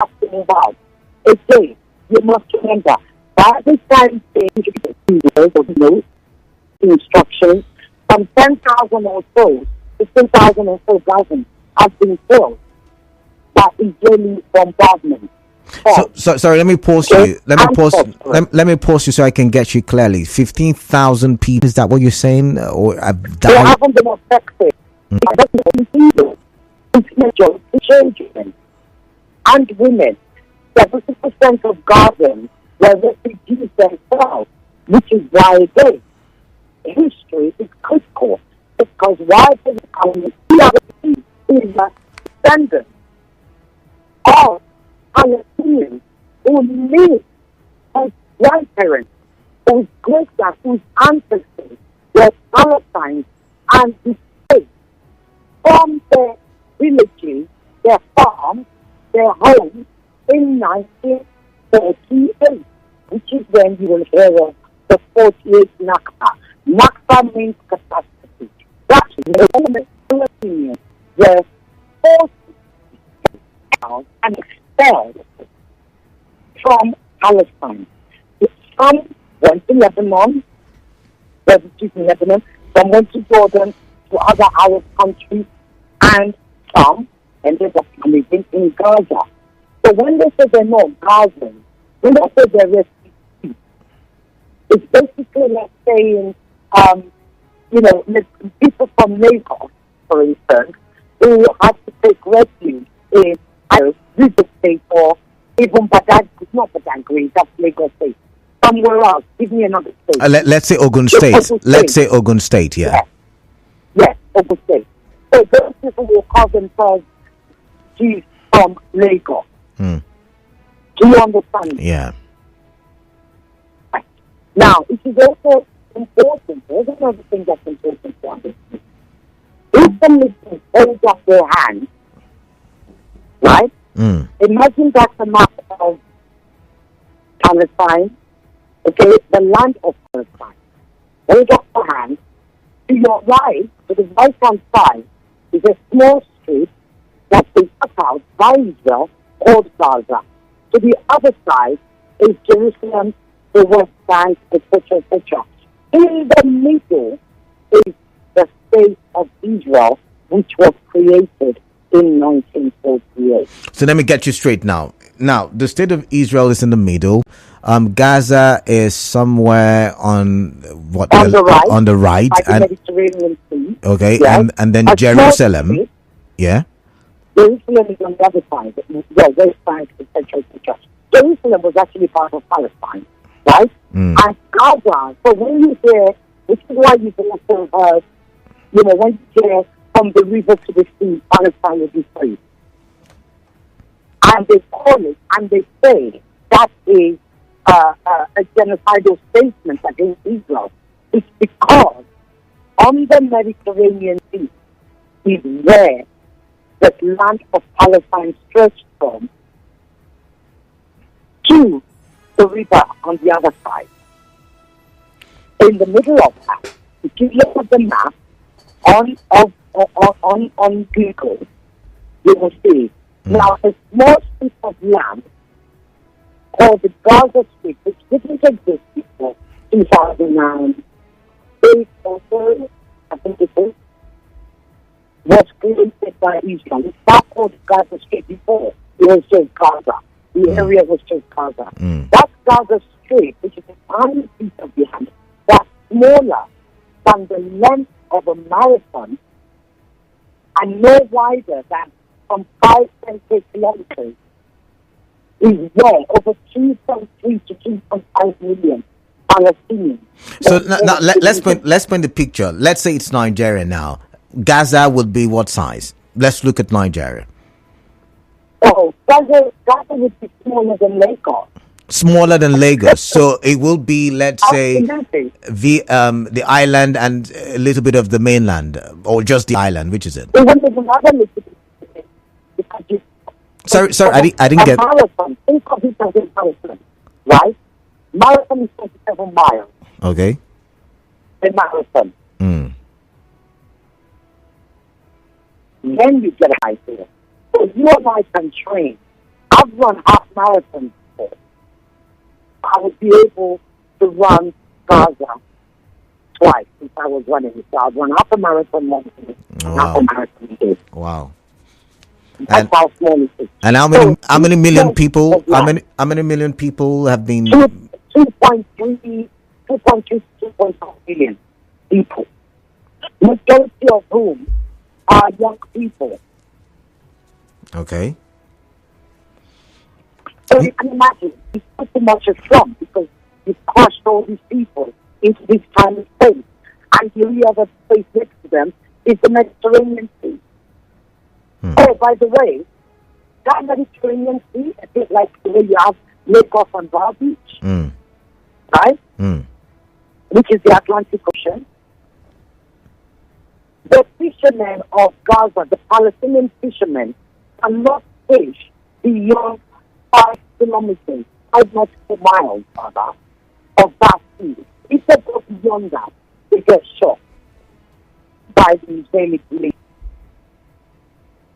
have to move out. Again, you must remember, by the time they introduce instructions, from 10,000 or so, 15,000 or so thousand have been killed by Israeli bombardment. So sorry, let me pause you. Let me pause you so I can get you clearly. 15,000 people, is that what you're saying? Or have died? They haven't been affected. It's majority children and women. 70% of Gazans were refugees themselves, which is why again, history is critical. Because why does it come is a descendant of Palestinians who live, whose grandparents, whose great whose ancestors were Palestinians and displaced from their villages, their farms, their homes in 1948, which is when you will hear of the 48 Nakba. Nakba means catastrophe. That's the Palestinians were forced out and expelled from Palestine. Some went to Lebanon, refugees in Lebanon, some went to Jordan, to other Arab countries, and some ended up living in Gaza. So when they say they're not Gazans, when they say they're refugees, it's basically like saying, people from Lagos, for instance, who have to take refuge in River State or even Badagry, not Badagry, that's Lagos State. Somewhere else, give me another state. Let's say Ogun State. Let's say Ogun State, yeah. Yes, Ogun State. So those people will call themselves Jews from Lagos. Do you understand? Yeah. Right. Now, it is also important, there's another thing that's important to understand. If the Muslims hold up their hands, right? Imagine that's a map of Palestine, okay, the land of Palestine. Hold up your hand. To your right, to the right-hand side, is a small street that's been cut out by Israel called Gaza. To the other side is Jerusalem, the West Bank, etc., etc. In the middle is the state of Israel, which was created in 1948. So let me get you straight now. Now, the state of Israel is in the middle. Gaza is somewhere on the right, by the Mediterranean Sea. Okay, yes. and then Jerusalem. Street, yeah. Jerusalem is on the other side. West Bank, etc., etc. Jerusalem was actually part of Palestine, right? And Gaza. So when you hear, which is why you've also heard, when you hear from the river to the sea, Palestine will be free. And they call it, and they say that is a genocidal statement against Israel. It's because on the Mediterranean Sea is where the land of Palestine stretched from to the river on the other side. In the middle of that, if you look at the map on Google, you will see now a small strip of land called the Gaza Strip, which didn't exist before 2008 or so, I think it is, was created by Israel. It's not called Gaza Strip before. It was just Gaza. The area was just Gaza. That Gaza Strip, which is a tiny piece of land, was smaller than the length of a marathon and no wider than from 5.8 kilometers, is where over 2.3 to 2.5 million Palestinians. So now let's paint the picture. Let's say it's Nigeria now. Gaza would be what size? Let's look at Nigeria. Oh, Gaza would be smaller than Lagos. Smaller than Lagos, so it will be, let's say, the island and a little bit of the mainland, or just the island. Which is it? Another little bit, because sorry, I didn't get. Marathon. Think of it as a marathon, right? Marathon is 27 miles. Okay. A marathon. Then you get an idea. So you and I can train I've run half marathons before. I would be able to run Gaza twice since I was running it. So I'd run half a marathon once and half a marathon day. Wow. That's how small it is. And how many million people? How many million people have been? 2.3, 2.5 billion people. Majority of whom are young people. Okay. So you can imagine, it's pretty much a slum because you've crushed all these people into this tiny space. And the only other space next to them is the Mediterranean Sea. Oh, by the way, that Mediterranean Sea, a bit like the way you have Lagos and Bar Beach, right? Which is the Atlantic Ocean. The fishermen of Gaza, the Palestinian fishermen, cannot fish beyond 5 kilometers, 5 nautical miles, rather, of that sea. If they go beyond that, they get shot by the Israeli police.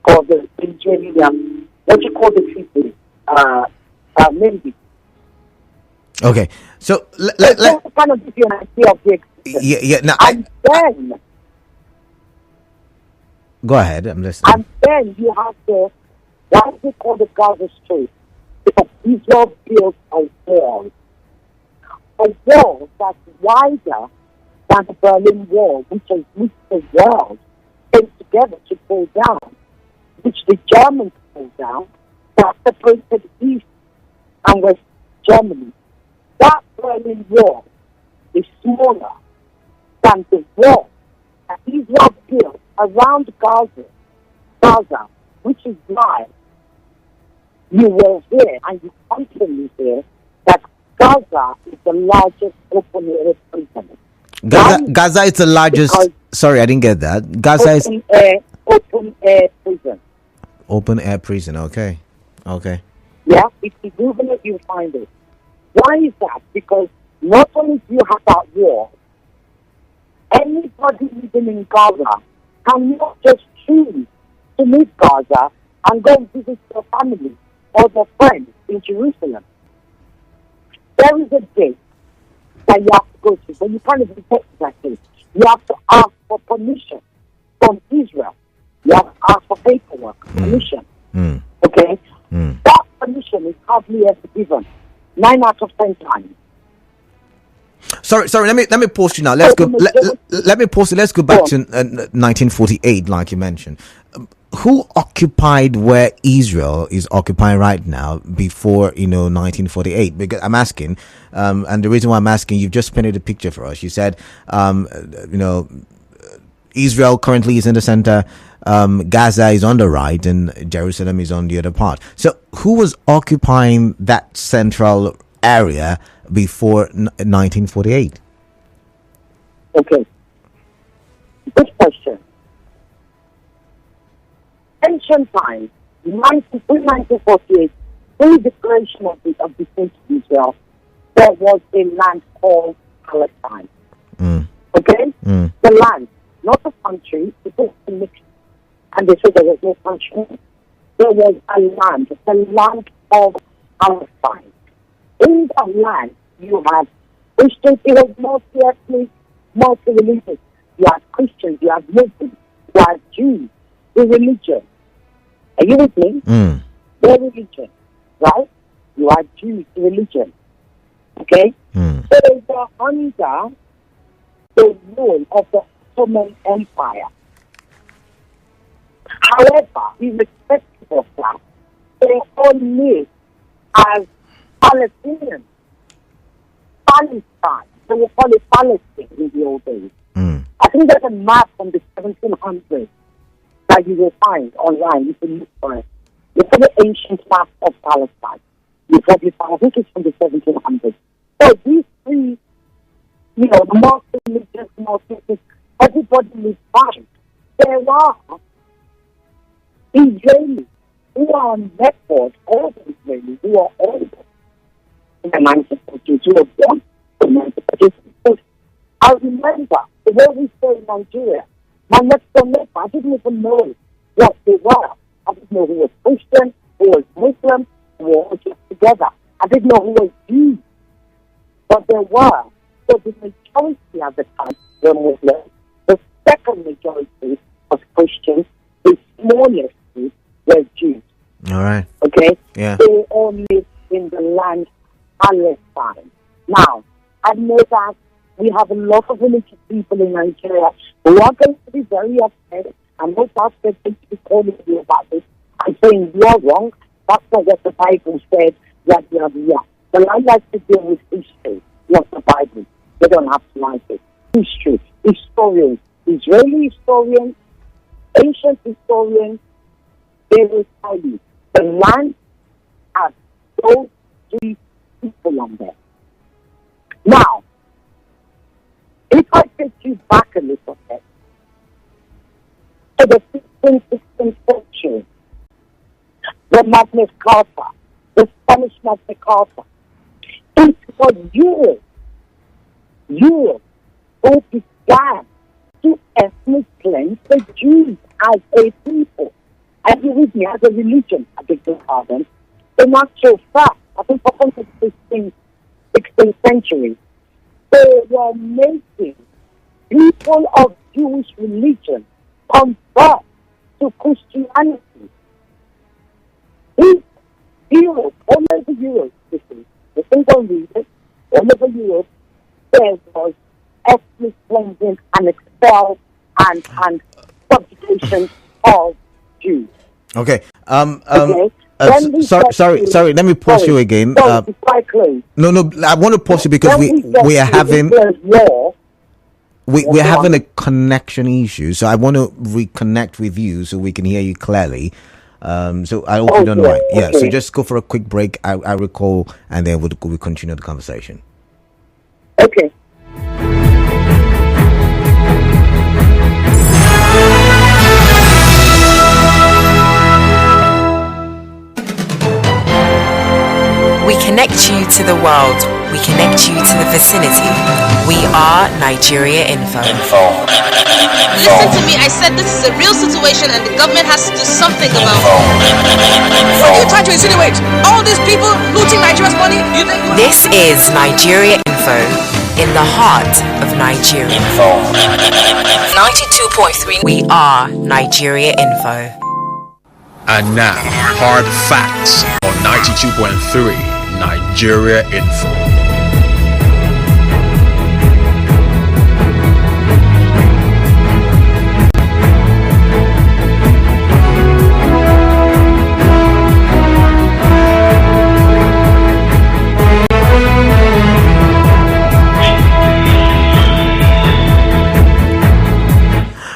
Or the Israeli, what you call the people, maybe. Okay, so let kind of give you an idea of the experience. Yeah. Now, and then, go ahead. I'm listening. And then you have what they call the Gaza Strip, because Israel built a wall that's wider than the Berlin Wall, which the world came together to pull down, which the Germans pulled down, that separated East and West Germany. That Berlin Wall is smaller than the wall that Israel built around Gaza, which is why you will hear and you constantly hear that Gaza is the largest open-air prison. Gaza is the largest. Sorry, I didn't get that. Gaza is open-air prison. Open-air prison. Okay. Yeah, if you Google it, you'll find it. Why is that? Because not only do you have that war, anybody living in Gaza cannot just choose to leave Gaza and go and visit their family or their friends in Jerusalem. There is a date that you have to go to, but you can't even take that date. You have to ask for permission from Israel. You have to ask for paperwork, permission. Okay? That permission is hardly ever given. 9 out of 10 times. Sorry. Let me pause you now. Let's go. Let me pause it. Let's go back to 1948, like you mentioned. Who occupied where Israel is occupying right now before 1948? Because I'm asking, and the reason why I'm asking, you've just painted a picture for us. You said, Israel currently is in the center, Gaza is on the right, and Jerusalem is on the other part. So, who was occupying that central area before 1948? Okay. Good question. Ancient times, 1948, pre declaration of the state of Israel, there was a land called Palestine. Okay? The land, not a country, it was a mix. And they said there was no country. There was a land, the land of Palestine. In that land, you had Christians, it was multi-ethnic, multi-religious. You had Christians, you had Muslims, you had Jews, the religion. Are you with me? Their religion, right? You had Jews, the religion. Okay? So they were under the rule of the Ottoman Empire. However, irrespective of that, they all lived as Palestinians. Palestine. They will call it Palestine in the old days. I think there's a map from the 1700s that you will find online. You can look for it. It's an ancient map of Palestine. You probably find, I think it's from the 1700s. So these three, the multi-religious, multi-ethnic, everybody lives fine. There are Israelis who are on record, all the Israelis who are older in the 1940s, who were born in the 1940s. I remember the way we say in Nigeria, my next door neighbor, I didn't even know what they were. I didn't know who was Christian, who was Muslim, together. I didn't know who was Jews, but there were. So the majority at the time were Muslims. The second majority was Christians. The smallest group were Jews. All right. Okay? Yeah. They all lived in the land Palestine. Now, I know that we have a lot of religious people in Nigeria who are going to be very upset. I'm not upset to be calling you about this. I'm saying you're wrong. That's not what the Bible said. But I like to deal with history, not the Bible. They don't have to like it. History, historians, Israeli historians, ancient historians, they will tell you the land has those three people on there. Now, if I take you back a little bit to the 15th, 16th century, the Magna Carta, the Spanish Magna Carta, it was Europe who began to ethnic cleanse the Jews as a people. Are you with me? As a religion, I beg your pardon. In actual fact, I think up until the 16th century, they were making people of Jewish religion convert to Christianity. In Europe, all over Europe, the thing don't read it, all over Europe, there was ethnic cleansing and expel and subjugation of Jews. Okay. Sorry. Let me pause you again. No. I want to pause you because we are having we're having a connection issue. So I want to reconnect with you so we can hear you clearly. So I hope you don't mind. Yeah. Okay. So just go for a quick break. I recall, and then we'll continue the conversation. Okay. We connect you to the world. We connect you to the vicinity. We are NigeriaInfo. Listen to me. I said this is a real situation and the government has to do something about it. What are you trying to insinuate? All these people looting Nigeria's money? This is NigeriaInfo in the heart of Nigeria. 92.3. We are NigeriaInfo. And now, hard facts on 92.3 NigeriaInfo.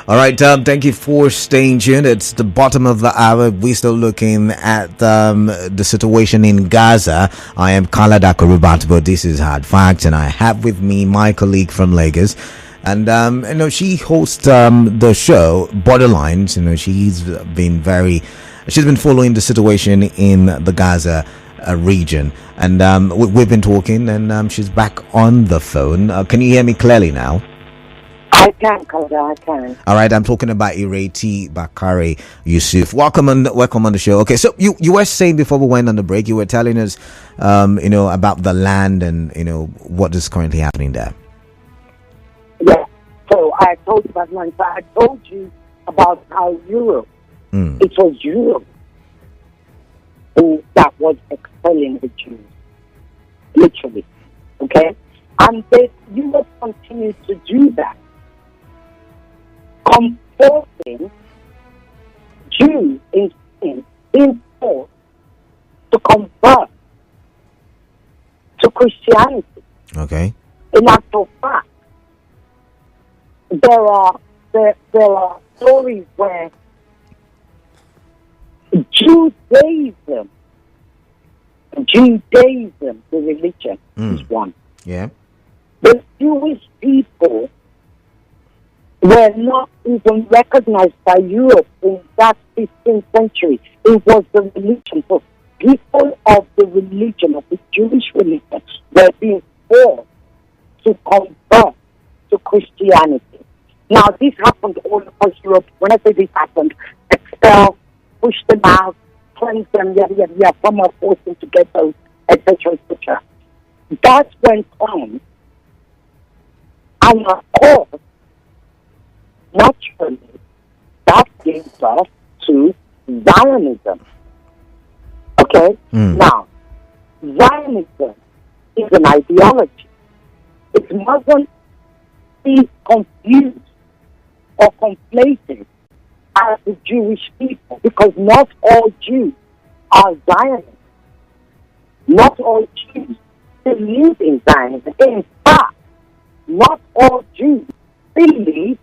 All right, thank you for staying tuned. It's the bottom of the hour. We're still looking at the situation in Gaza. I am Kala Dakurubat, but this is Hard Facts, and I have with me my colleague from Lagos. And, she hosts the show, Borderlines. She's been following the situation in the Gaza region. And we've been talking, and she's back on the phone. Can you hear me clearly now? I can. All right, I'm talking about Ireti Bakare-Yusuf. Welcome on the show. Okay, so you were saying before we went on the break, you were telling us, about the land and what is currently happening there. Yeah. So I told you about land. I told you about how Europe. It was Europe that was expelling the Jews, literally. Okay, and Europe continues to do that, comforting Jews in force to convert to Christianity. Okay. In actual fact, there are stories where Judaism, the religion, is one. Yeah. The Jewish people were not even recognized by Europe in that 15th century. It was the religion. So people of the religion, of the Jewish religion, were being forced to convert to Christianity. Now, this happened all across Europe. When I say this happened, expel, push them out, cleanse them, some are forced into ghettos, That went on, and of course, naturally, that gave birth to Zionism. Okay? Now, Zionism is an ideology. It mustn't be confused or conflated as the Jewish people, because not all Jews are Zionists. Not all Jews believe in Zionism. In fact, not all Jews believe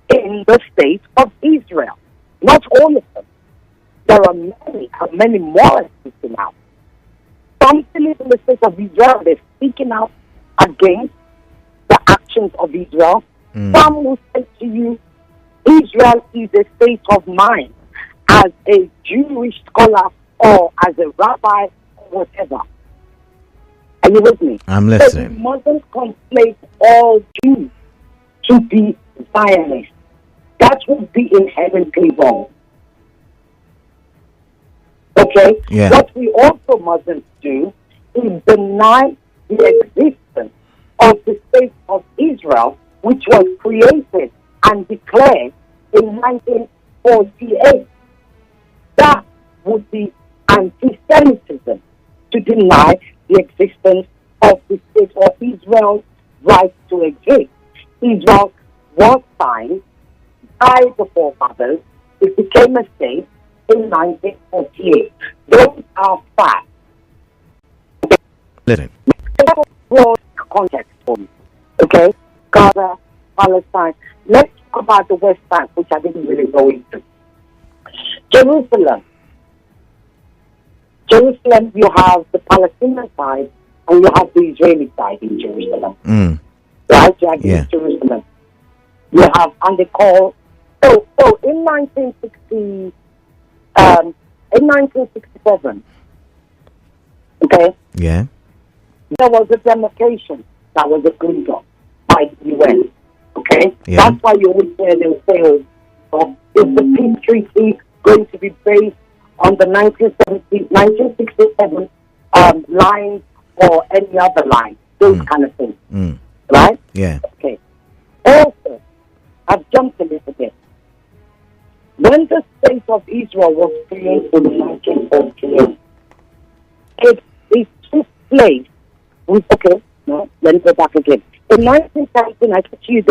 in the state of Israel. Not all of them. There are many more speaking out. Some believe in the state of Israel. They're speaking out against the actions of Israel. Some will say to you, Israel is a state of mind, as a Jewish scholar or as a rabbi or whatever. Are you with me? I'm listening. So you mustn't conflate all Jews to be Zionists. That would be inherently wrong. Okay? Yeah. What we also mustn't do is deny the existence of the state of Israel, which was created and declared in 1948. That would be anti-Semitism, to deny the existence of the state of Israel's right to exist. Israel was signed by the forefathers. It became a state in 1948. Those are facts. Listen. Broad context for me. Okay? Gaza, Palestine. Let's talk about the West Bank, which I didn't really go into. Jerusalem. Jerusalem, you have the Palestinian side and you have the Israeli side in Jerusalem. Right? You have Jerusalem. You have, and they call, so in 1967, okay? Yeah. There was a demarcation that was agreed on by the UN, okay? Yeah. That's why you always hear them say, oh, is the peace treaty going to be based on the 1967 lines or any other line? Those kind of things, right? Yeah. Okay. Also, I've jumped a little bit. When the state of Israel was created in 1948, it took place with, let me go back again. In 1917, I told you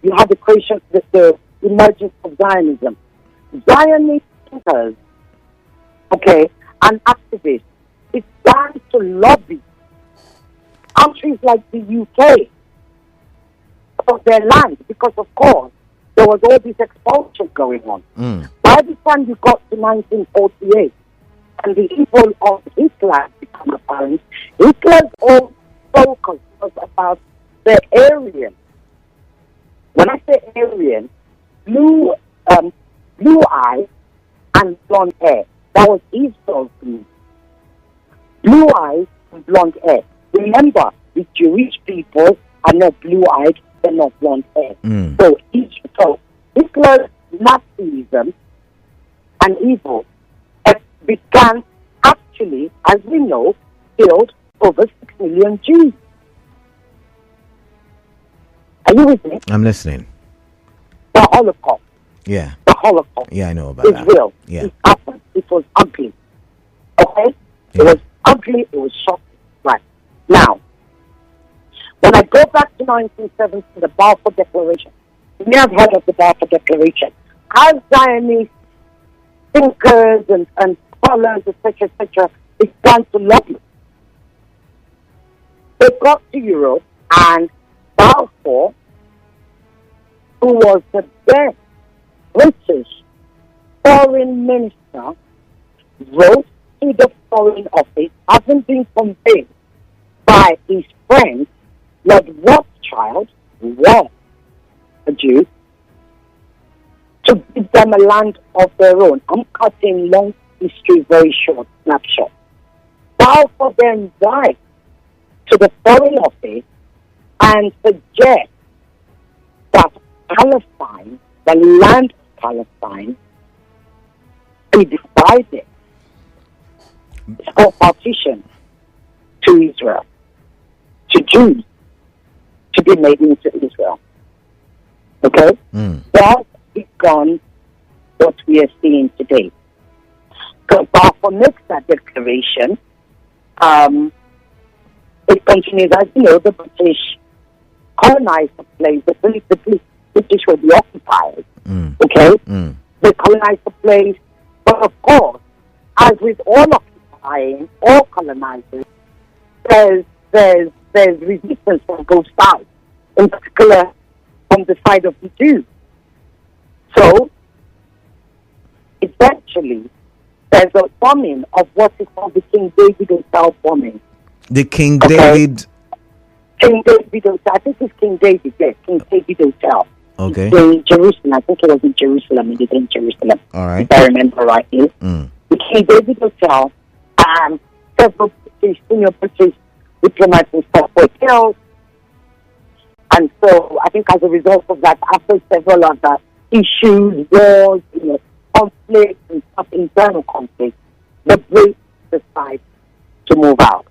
you had the creation, the emergence of Zionism. Zionist thinkers, and activists, began to lobby countries like the UK for their land, because of course there was all this expulsion going on. By the time you got to 1948 and the evil of Hitler became apparent, Hitler's whole focus was about the Aryan. When I say Aryan, blue eyes and blonde hair. That was Israel's group. Blue eyes and blonde hair. Remember, the Jewish people are not blue-eyed, they're not blonde hair. So Hitler's Nazism and evil began, actually, as we know, killed over 6 million Jews. Are you with me? I'm listening. The Holocaust. Yeah. The Holocaust. Yeah, I know about that. It's real. Yeah. It happened. It was ugly. Okay? Yeah. It was ugly. It was shocking. Right. Now, when I go back to 1970, the Balfour Declaration, you may have heard of the Balfour Declaration. As Zionist thinkers and scholars, etc., began to lobby, they got to Europe, and Balfour, who was the best British foreign minister, wrote to the Foreign Office, having been convinced by his friend, Lord Rothschild, who was a Jew, to give them a land of their own. I'm cutting long history very short snapshot. Balfour then writes to the Foreign Office and suggests that Palestine, the land of Palestine, be divided. It's called partition to Israel. Jews to be made into Israel. Okay? That began what we are seeing today. So Balfour makes that declaration. It continues, as you know, the British colonized the place. The British were the occupiers. Okay? They colonized the place. But of course, as with all occupying, all colonizers, there's resistance from both sides, in particular from the side of the Jews. So, eventually, there's a bombing of what is called the King David Hotel bombing. The King David... King David Hotel. I think it's King David, yes, King David Hotel. Okay. In Jerusalem. I think it was in Jerusalem. It is in Jerusalem. All right. If I remember rightly. The King David Hotel, and several senior British diplomats and stuff were killed. And so I think as a result of that, after several other issues, wars, conflicts and stuff, internal conflicts, the Brits decide to move out.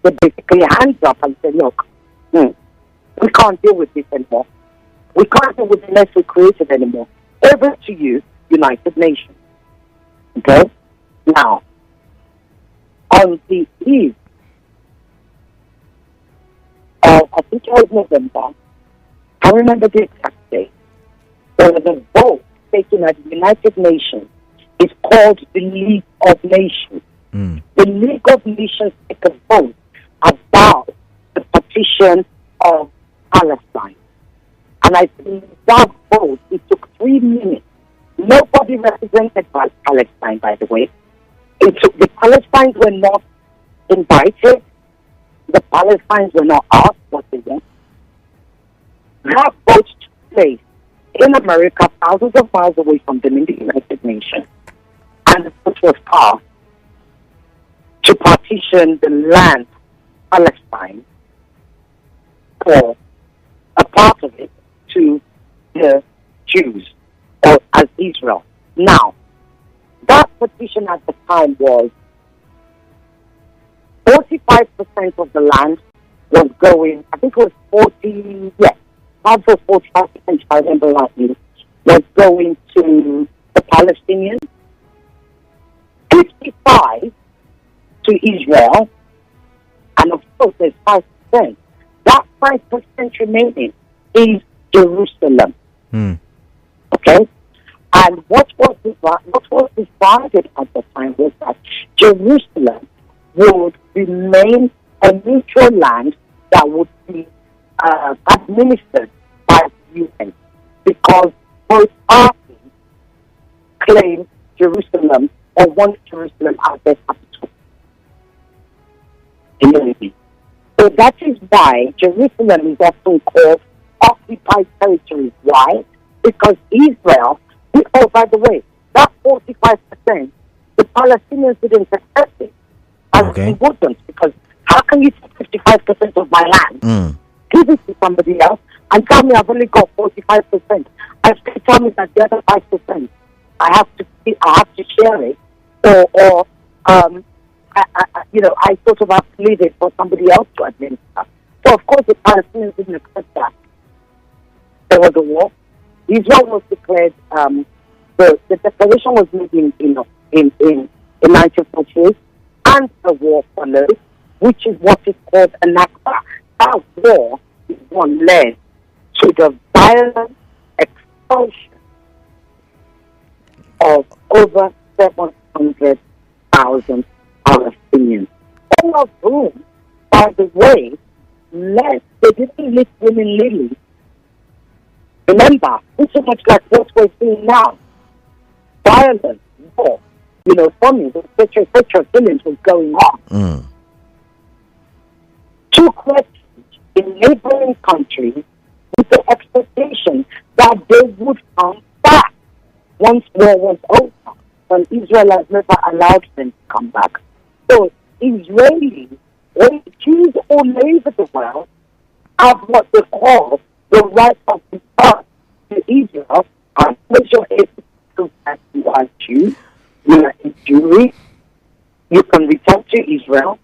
They basically hands up and say, look, we can't deal with this anymore. We can't deal with the mess we created anymore. Over to you, United Nations. Okay? Now, on the eve of, I think it was November, I remember the exact date, there was a vote taken at the United Nations. It's called the League of Nations. The League of Nations took a vote about the partition of Palestine. And I think that vote, it took 3 minutes. Nobody represented by Palestine, by the way. The Palestinians were not invited. The Palestinians were not asked what they want. That vote took place in America, thousands of miles away from them in the United Nations. And the vote was passed to partition the land, Palestine, for a part of it to the Jews, or as Israel. Now, that partition at the time was 45% of the land was going, I think it was 40, yes, half of 45%, if I remember rightly, was going to the Palestinians, 55 to Israel, and of course there's 5%. That 5% remaining is Jerusalem. Okay? And what was decided at the time was that Jerusalem would remain a neutral land that would be administered by the UN, because both parties claim Jerusalem or want Jerusalem as their capital. So that is why Jerusalem is often called occupied territories. Why? Because Israel, oh, by the way, that 45%, the Palestinians didn't accept it as important, because how can you take 55% of my land, give it to somebody else, and tell me I've only got 45%, and tell me that the other 5% I have to share it, or I sort of have to leave it for somebody else to administer. So of course the Palestinians didn't accept that. There was a war. Israel was declared. The declaration was made in 1948, and the war followed, which is what is called a Nakba. That war is one led to the violent expulsion of over 700,000 Palestinians, all of whom, by the way, they didn't live willy-nilly. Remember, it's so much like what we're seeing now. Violence, war, bombings, etc., killings was going on. Took refuge in neighboring countries with the expectation that they would come back once war was over, when Israel has never allowed them to come back. So Israelis, Jews all over the world, have what they call the right of return to Israel, and measure it to that you are Jew, you are a Jew, you can return to Israel,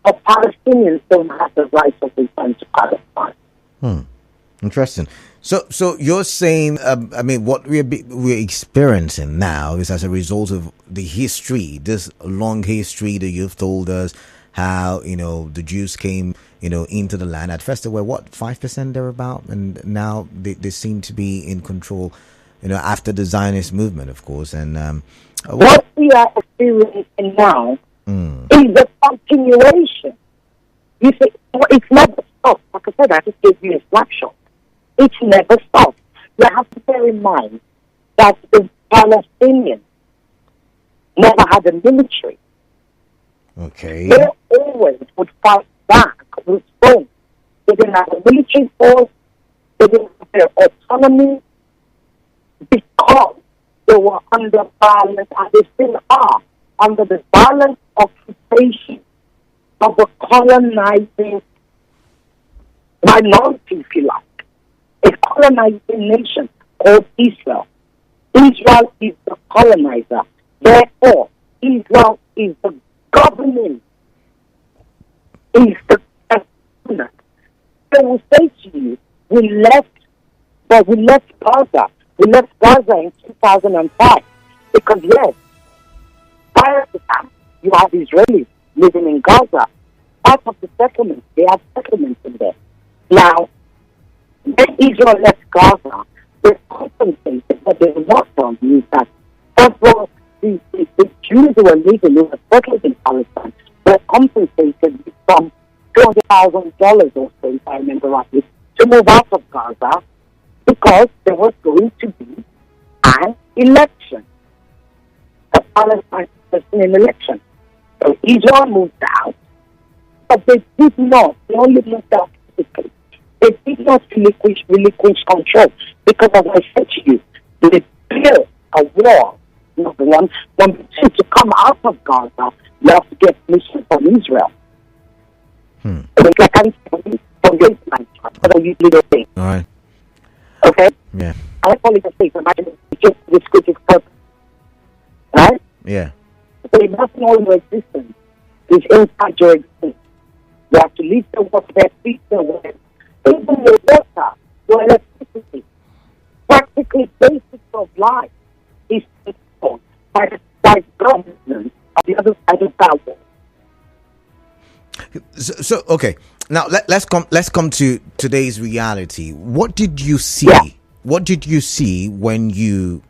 But Palestinians don't have the right of return to Palestine. Interesting. So you're saying, I mean, what we're experiencing now is as a result of the history, this long history that you've told us, how the Jews came into the land. At first they were 5% thereabout, and now they seem to be in control. After the Zionist movement, of course, and what we are experiencing now is a continuation. You see, it's never stopped. Like I said, I just gave you a snapshot. It's never stopped. You have to bear in mind that the Palestinians never had a military. Okay. They always would fight back with stones. They didn't have a military force. They didn't have their autonomy because they were under violence, and they still are under the violent occupation of a colonizing minority, if you like. A colonizing nation called Israel. Israel is the colonizer. Therefore, Israel is the governing. Is the governor. So we say to you, we left Gaza. We left Gaza in 2005 because, yes, prior to that, you have Israelis living in Gaza. Part of the settlements, they have settlements in there. Now, when Israel left Gaza, they compensated, but they were not done is that first of all, the Jews who were living, who were settled in Palestine, were compensated with some $200,000 or so, if I remember rightly, to move out of Gaza because there was going to be an election, a Palestinian election. So Israel moved out, but they did not. They only moved out physically. They did not relinquish control because, as I said to you, they built a wall, number one. Number two, to come out of Gaza, you have to get permission from Israel. So it's like I'm saying, from this man, what I usually don't say. All right. Okay? Yeah. I call it a state. Imagine it's just descriptive purpose. Right? Yeah. So it doesn't all your existence. It's inside your existence. You have to leave the water there, feed the water. Even your water, your electricity, practically basics of life is controlled by the government of the other side of that wall. So okay. Now let's come to today's reality. What did you see? Yeah. What did you see when you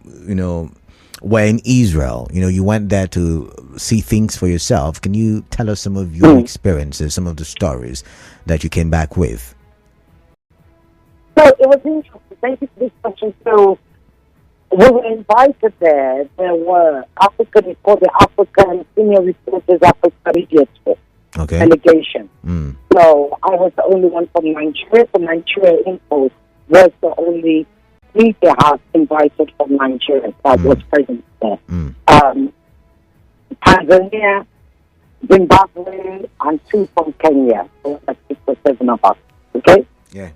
were in Israel? You went there to see things for yourself. Can you tell us some of your experiences, some of the stories that you came back with? So it was interesting. Thank you for this question. So we were invited there. There were it's called the African Senior Resources Africa Region delegation. So I was the only one from Nigeria. So NigeriaInfo was the only media house invited from Nigeria that was present there. Tanzania, Zimbabwe, and 2 from Kenya. So that's 6 or 7 of us. Okay? Yeah.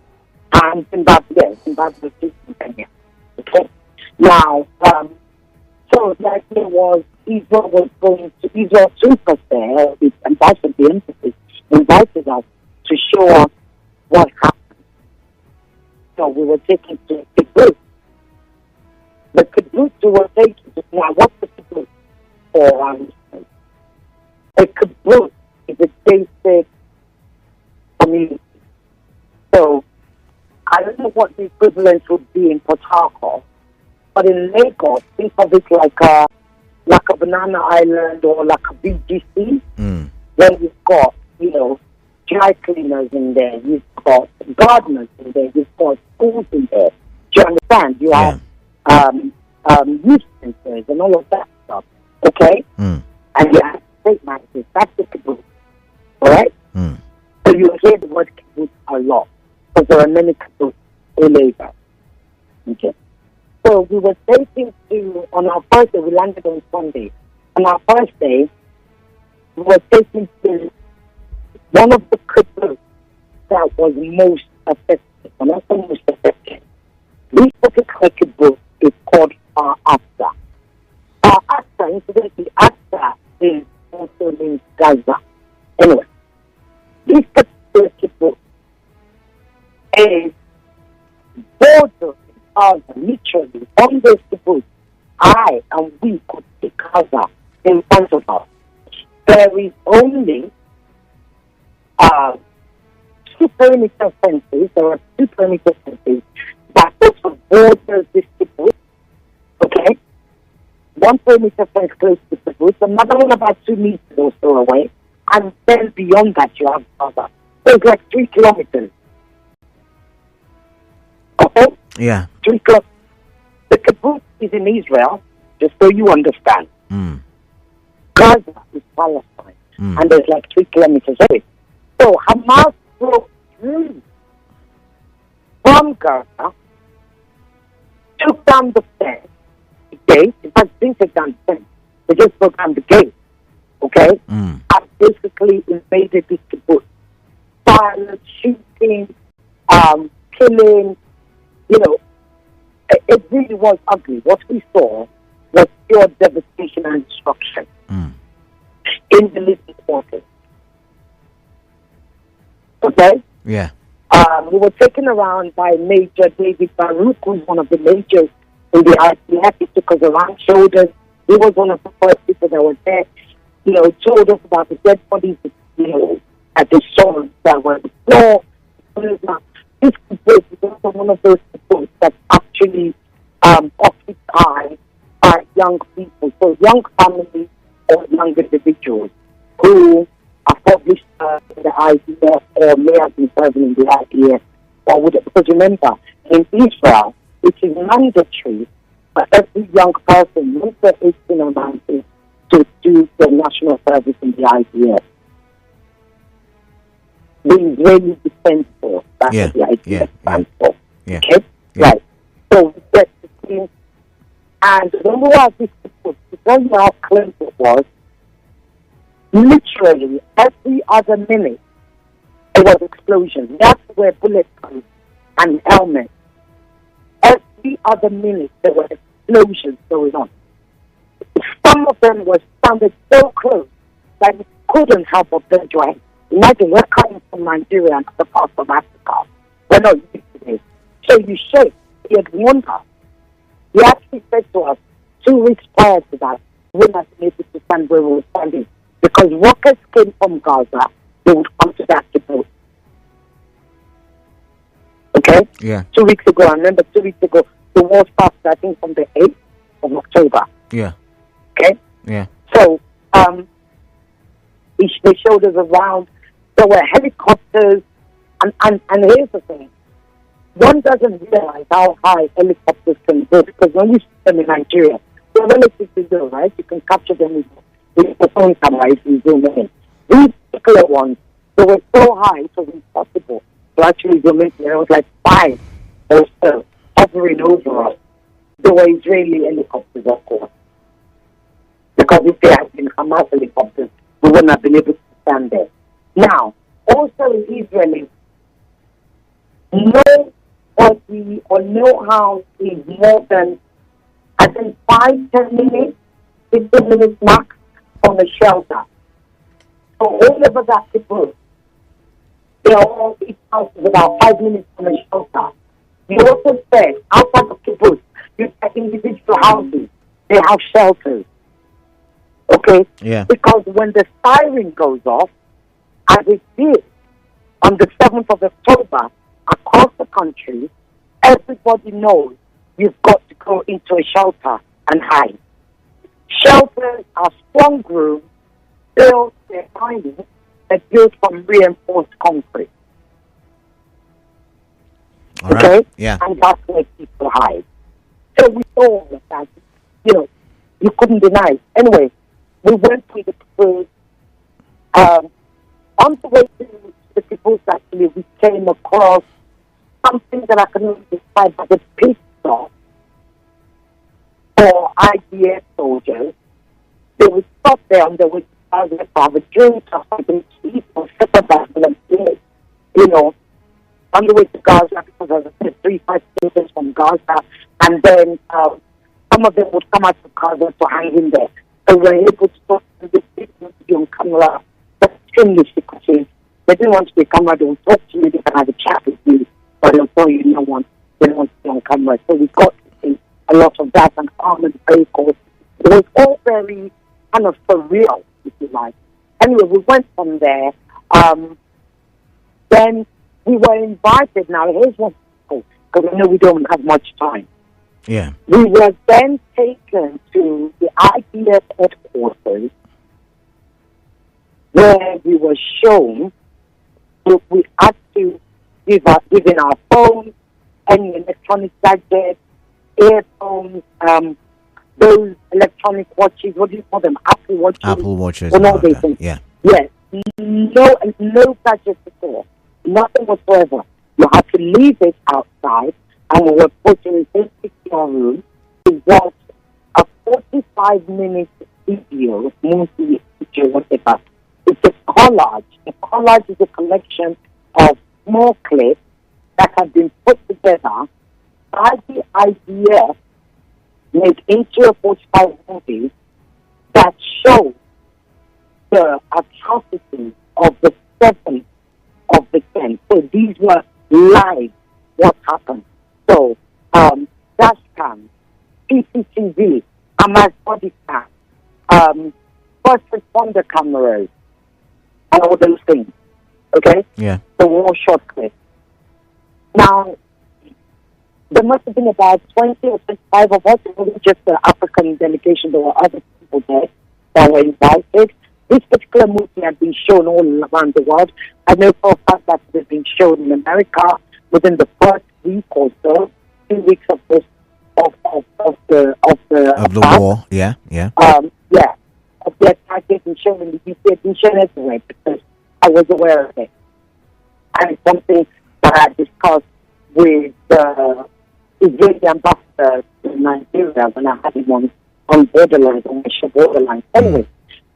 And Zimbabwe 2 from Kenya. Okay? Now, so the idea was Israel took us there, the ambassador, the embassy, invited us to show us what happened. So we were taken to the group. The kibbutz we were taken to, now what's the kibbutz for? A kibbutz is a basic community. So I don't know what the equivalent would be in Port Harcourt, but in Lagos, think of it like a banana island or like a BGC, where you've got, dry cleaners in there, you've got gardeners in there, you've got schools in there. Do you understand? You have youth centers and all of that stuff, okay? And you have state managers. That's the kibbutz, all right? So you hear the word kibbutz a lot, because there are many kibbutz all over, okay? So we were taking on our first day, we landed on Sunday. On our first day, we were taking to one of the kibbutz that was most affected, or not the most affected. This particular kibbutz is called After. After, incidentally, After is also means Gaza. Anyway, is borders Gaza, literally, on those kibbutz. I and we could see Gaza in front of us. There is only 2 perimeter fences. There are 2 perimeter fences that also borders this kibbutz. Okay? 1 perimeter fence close to the kibbutz, another one about 2 meters or so away, and then beyond that you have Gaza. So it's like 3 kilometers. Okay? Yeah. 3 kilometers. The kibbutz is in Israel, just so you understand. Gaza is Palestine, and there's like 3 kilometers away. So Hamas broke through from Gaza, took down the fence, the gate. In fact, didn't take down the fence. They just broke down the gate, okay? And basically invaded this kibbutz. Violence, shooting, killing, you know, it really was ugly. What we saw was pure devastation and destruction in the living quarters. Okay? Yeah. We were taken around by Major David Baruch, who's one of the majors in the IDF. He took us around, showed us. He was one of the first people that were there. You know, told us about the dead bodies, you know, at the shores that were on the floor. This place is also one of those people that actually occupy our young people, so young families or young individuals who are published in the IDF or may have been serving in the IDF. Or would, because remember, in Israel, it is mandatory for every young person, once they're 18 or 19, to do their national service in the IDF. The Israeli Defense Force, that's what the IDF stands for. Yeah. Okay? Yeah. Right. So we get to see, and when we were this to tell you how close it was, literally every other minute there was explosion. That's where bulletproof and helmets. Every other minute there were explosions going on. Some of them were sounded so close that you couldn't help but bend your head. Imagine we're coming from Nigeria and other parts of Africa. We're not used to this. So you shake. He had warned us. He actually said to us 2 weeks prior to that, we wouldn't have been able to stand where we were standing. Because rockets came from Gaza, they would come to that kibbutz. Okay? Yeah. 2 weeks ago, I remember 2 weeks ago, the war started, I think, from the 8th of October. Yeah. Okay? Yeah. So, they showed us around. There were helicopters, and here's the thing. One doesn't realize how high helicopters can go, because when you see them in Nigeria, they're relatively low, right? You can capture them with the phone camera if you zoom in. These particular ones, they were so high, it was impossible to actually zoom in. There was like 5 or so hovering over us. They were Israeli helicopters, of course. Because if they had been Hamas helicopters, we wouldn't have been able to stand there. Now, also in Israel, nobody or no house is more than, I think, 5-10 minutes, 15 minutes max from a shelter. So all over that kibbutz, they are all, each house is about 5 minutes from a shelter. You also said, outside the kibbutz, you have individual houses, they have shelters. Okay? Yeah. Because when the siren goes off, as it did on the 7th of October, across the country, everybody knows you've got to go into a shelter and hide. Shelters are strong rooms built, they're tiny, they're built from reinforced concrete. All right. Okay? Yeah. And that's where people hide. So we saw all of that. You know, you couldn't deny it. Anyway, we went through the kibbutz. On the way to the kibbutz, actually, we came across something that I can only describe as a pit stop for IDF soldiers. They would stop there on their way to Gaza to have a drink or something to eat or sit about and you know, on the way to Gaza, because as I said, 3-5 kilometers from Gaza, and then some of them would come out to Gaza to hang in there. So we were able to talk to the people to be on camera, but extremely secretive. They didn't want to be on camera, they would talk to you, they can have a chat with you. but I'm sorry, no one didn't want to be on camera. So we got to see a lot of that and armored vehicles. It was all very kind of surreal, if you like. Anyway, we went from there. Then we were invited. Now, here's what's cool, because I know we don't have much time. Yeah. We were then taken to the IDF headquarters, where we were shown. So we had to give in our phones, any electronic gadgets, earphones, those electronic watches. What do you call them? Apple watches. Apple watches. And all Like these that. things. Yeah. Yes. No gadgets at all. Nothing whatsoever. You had to leave it outside, and we were put in a secure room to watch a 45-minute video, movie, picture, whatever. It's a collage. A collage is a collection of small clips that have been put together by the IDF, made into a 45 movie that shows the atrocities of the 7th of the 10th. So these were live what happened. So dash cam, CCTV, Hamas body cam, first responder cameras, and all those things. Okay? Yeah. The war short clip. Now, there must have been about 20 or 25 of us. It wasn't just the African delegation. There were other people there that were invited. This particular movie had been shown all around the world. I know for a fact that it had been shown in America within the first week or so, 2 weeks of this of the war. Yeah. Of the attack. It's been shown in the UK. It's been shown everywhere because I was aware of it, and it's something that I discussed with the Israeli ambassador in Nigeria when I had him on borderlines, on Russia borderlines. Anyway,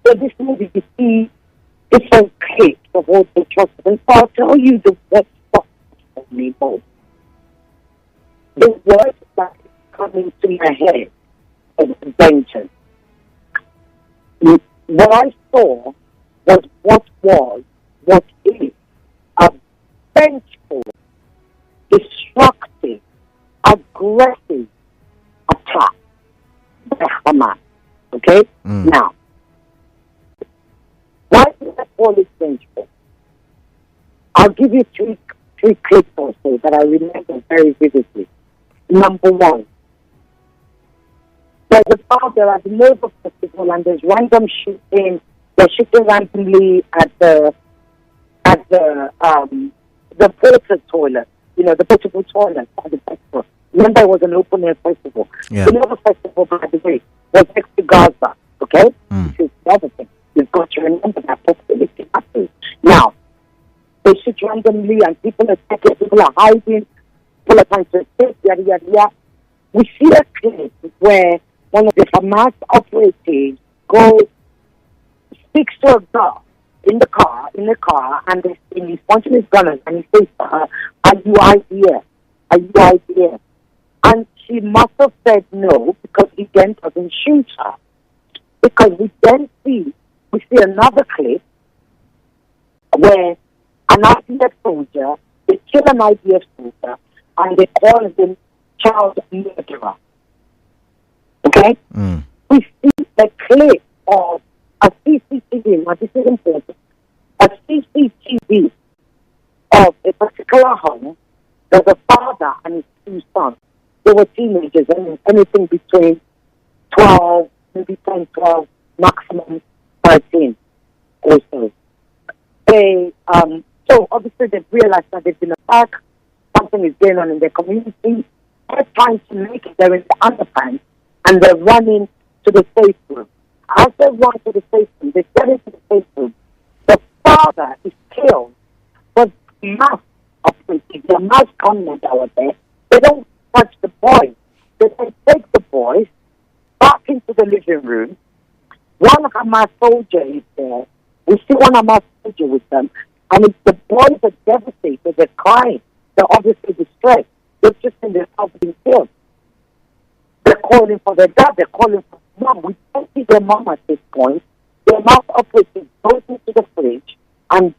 so this movie, you see different clips of all the atrocities. And so I'll tell you the worst stuff of me both. The word that is coming to my head is vengeance. What I saw was what is a vengeful, destructive, aggressive attack by Hamas. Okay? Now, why do I call it vengeful? I'll give you three clips or so that I remember very vividly. Number one, there's a father at the Nova Festival and there's random shooting. They're shooting randomly at the porta toilet, the portable toilet at the festival. Remember, it was an open air festival. Yeah. The Nova Festival, by the way, was next to Gaza. Okay, this is the other thing. You've got to remember that possibility happens. Now, they shoot randomly and people are taking, people are hiding, people are trying to escape, yada, yada, yada. We see a clip where one of the Hamas operatives speaks to a girl in the car, and he's pointing his gun and he says to her, "Are you IDF? Are you IDF?" And she must have said no because he then doesn't shoot her. Because we see another clip where an IDF soldier, they kill an IDF soldier and they call him child murderer. Okay? We see a clip of a CCTV, now this is important, a CCTV of a particular home. There's a father and his 2 sons. They were teenagers, anything between 12, maybe 10, 12, maximum 13 or so. So obviously they've realized that they've been attacked, something is going on in their community. They're trying to make it, they're in the underpants, and they're running to the safe room. As they run to the safe room, they get into the safe room. The father is killed, but mass operating, the mass gunmen that were there, they don't touch the boys. They take the boys back into the living room. One Hamas soldier is there. We see one Hamas soldier with them, and the boys are devastated. They're crying. They're obviously distressed. They've just seen their father being killed. They're calling for their dad. They're calling for mom. We don't see their mom at this point. Their mouth operating goes into the fridge and,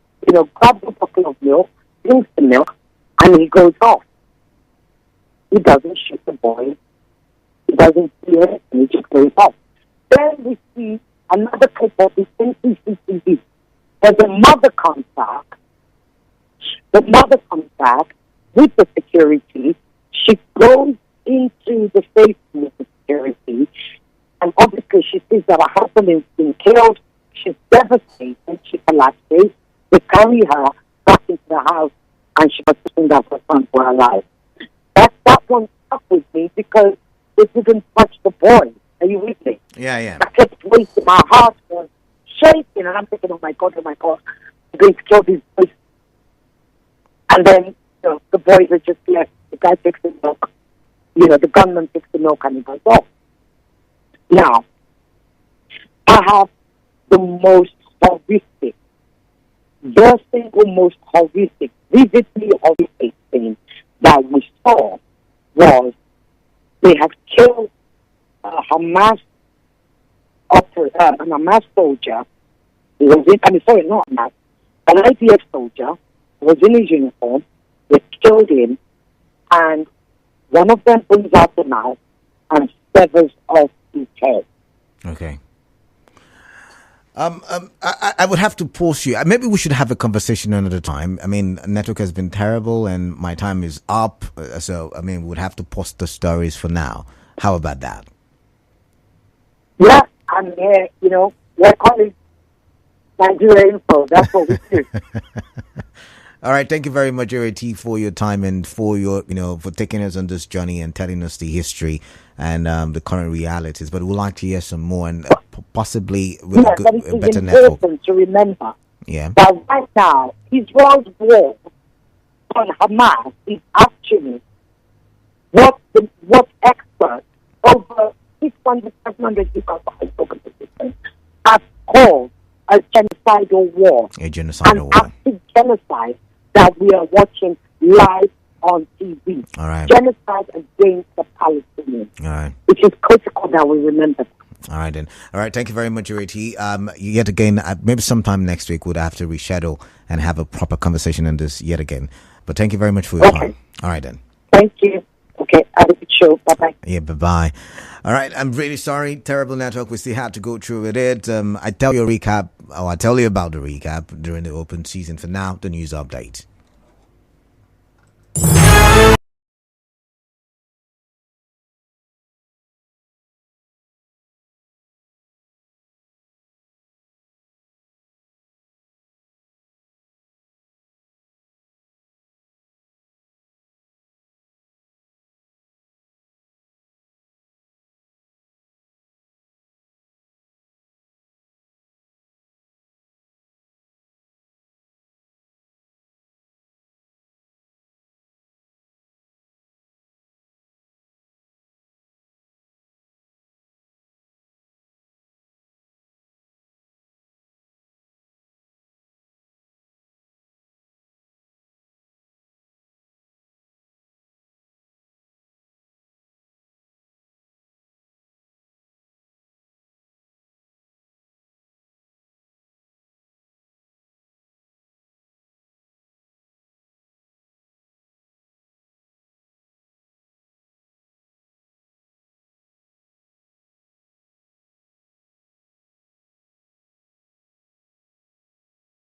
grabs a bottle of milk, drinks the milk, And he goes off. He doesn't shoot the boy. He doesn't see it, and he just goes off. Then we see another clip of the CCTV. Where the mother comes back. The mother comes back with the security. She goes into the safety with the security. And obviously she sees that her husband is being killed. She's devastated. She collapses. They carry her back into the house, and she was thinking that her son were alive. That one stuck with me because it didn't touch the boy. Are you with me? Yeah. I kept waiting. My heart was shaking, and I'm thinking, oh my God, I'm going to kill these boys. And then the boys are just left. The guy takes the milk. The gunman takes the milk and he goes off. Now, I have the most horrific, the single most horrific, vividly horrific thing that we saw was they had killed a Hamas soldier. He was not Hamas, an IDF soldier was in his uniform. They killed him, and one of them brings out the knife and severs off his head. Okay. I would have to pause you. Maybe we should have a conversation another time. I mean, network has been terrible and my time is up. So, we would have to pause the stories for now. How about that? Yeah, I'm here. We're calling NigeriaInfo. That's what we do. All right. Thank you very much, Ireti, for your time and for your, for taking us on this journey and telling us the history and the current realities. But we'd like to hear some more and possibly with a better network. It's important to remember that right now, Israel's war on Hamas is actually what experts over 600, 700 people have called a genocidal war. A genocidal war. An active genocide that we are watching live on TV. All right. Genocide against the Palestinians. All right. Which is critical that we remember. All right, then. All right. Thank you very much, Ireti. Yet again, maybe sometime next week we'll have to reschedule and have a proper conversation on this yet again. But thank you very much for your time. All right, then. Thank you. Okay. Have a good show. Bye-bye. Yeah, bye-bye. All right. I'm really sorry. Terrible network. We still had to go through with it. I tell you about the recap during the open season. For now, the news update.